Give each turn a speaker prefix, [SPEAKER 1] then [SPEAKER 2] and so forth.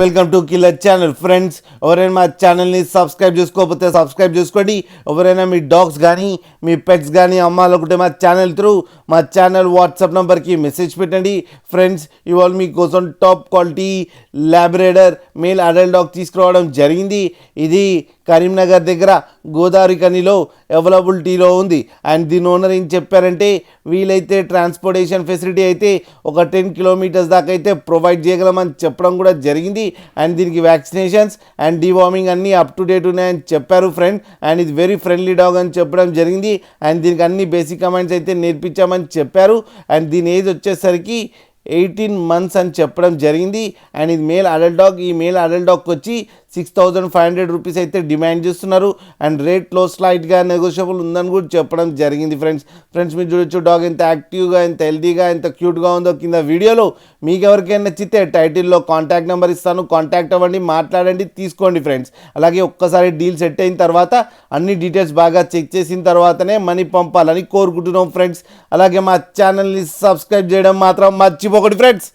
[SPEAKER 1] Welcome to killer channel friends. ఎవరైనా మా ఛానల్ని సబ్స్క్రైబ్ చేసుకోకపోతే సబ్స్క్రైబ్ చేసుకోండి. ఎవరైనా మీ డాగ్స్ కానీ మీ పెట్స్ కానీ అమ్మాలనుకుంటే మా ఛానల్ వాట్సాప్ నెంబర్కి మెసేజ్ పెట్టండి. ఫ్రెండ్స్, ఇవాళ మీకోసం top quality Labrador male adult dog తీసుకురావడం జరిగింది. ఇది కరీంనగర్ దగ్గర గోదావరి కనిలో అవైలబిలిటీలో ఉంది. అండ్ దీని ఓనర్ ఏం చెప్పారంటే, వీలైతే ట్రాన్స్పోర్టేషన్ ఫెసిలిటీ అయితే ఒక 10 కిలోమీటర్స్ దాకా అయితే ప్రొవైడ్ చేయగలమని చెప్పడం కూడా జరిగింది. అండ్ దీనికి వ్యాక్సినేషన్స్ అండ్ డివార్మింగ్ అన్నీ అప్ టు డేట్ ఉన్నాయని చెప్పారు ఫ్రెండ్. అండ్ ఇది వెరీ ఫ్రెండ్లీ డాగ్ అని చెప్పడం జరిగింది. అండ్ దీనికి అన్ని బేసిక్ కమాండ్స్ అయితే నేర్పించామని చెప్పారు. అండ్ దీని ఏజ్ వచ్చేసరికి 18 months అని చెప్పడం జరిగింది. అండ్ ఇది మేల్ అడల్ట్ డాగ్. ఈ మేల్ అడల్ట్ డాగ్కి వచ్చి 6,500 రూపీస్ అయితే డిమాండ్ చేస్తున్నారు. అండ్ రేట్లో స్లైట్గా నెగోషియబుల్ ఉందని కూడా చెప్పడం జరిగింది. ఫ్రెండ్స్ మీరు చూడొచ్చు డాగ్ ఎంత యాక్టివ్గా, ఎంత హెల్తీగా, ఎంత క్యూట్గా ఉందో కింద వీడియోలో. మీకు ఎవరికైనా నచ్చితే టైటిల్లో కాంటాక్ట్ నెంబర్ ఇస్తాను, కాంటాక్ట్ అవ్వండి, మాట్లాడండి, తీసుకోండి ఫ్రెండ్స్. అలాగే ఒక్కసారి డీల్ సెట్ అయిన తర్వాత అన్ని డీటెయిల్స్ బాగా చెక్ చేసిన తర్వాతనే మనీ పంపాలని కోరుకుంటున్నాం ఫ్రెండ్స్. అలాగే మా ఛానల్ని సబ్స్క్రైబ్ చేయడం మాత్రం మర్చిపోకండి ఫ్రెండ్స్.